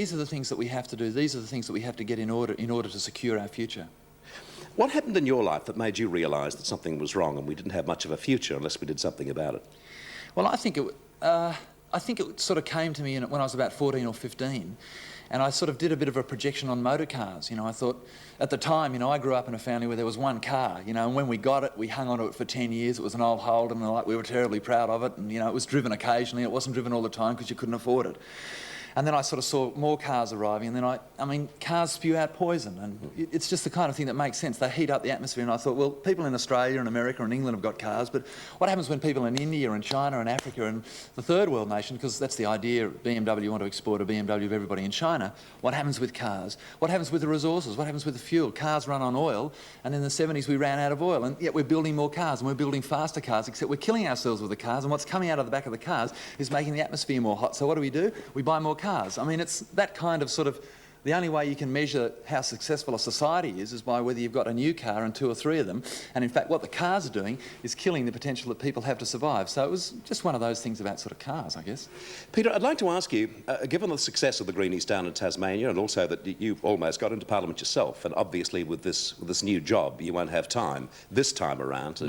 these are the things that we have to do, these are the things that we have to get in order to secure our future. What happened in your life that made you realise that something was wrong and we didn't have much of a future unless we did something about it? Well, I think it sort of came to me when I was about 14 or 15, and I sort of did a bit of a projection on motor cars. You know, I thought, at the time, you know, I grew up in a family where there was one car, you know, and when we got it, we hung on to it for 10 years. It was an old Holden, and we were terribly proud of it, and, you know, it was driven occasionally. It wasn't driven all the time because you couldn't afford it. And then I sort of saw more cars arriving, and then I mean, cars spew out poison, and it's just the kind of thing that makes sense. They heat up the atmosphere, and I thought, well, people in Australia and America and England have got cars, but what happens when people in India and China and Africa and the third world nation, because that's the idea, BMW want to export a BMW of everybody in China, what happens with cars? What happens with the resources? What happens with the fuel? Cars run on oil, and in the 70s we ran out of oil, and yet we're building more cars, and we're building faster cars, except we're killing ourselves with the cars, and what's coming out of the back of the cars is making the atmosphere more hot. So what do? We buy more cars. I mean, it's that kind of sort of, the only way you can measure how successful a society is by whether you've got a new car and 2 or 3 of them. And in fact, what the cars are doing is killing the potential that people have to survive. So it was just one of those things about sort of cars, I guess. Peter, I'd like to ask you, given the success of the Greenies down in Tasmania, and also that you've almost got into Parliament yourself, and obviously with this new job, you won't have time this time around to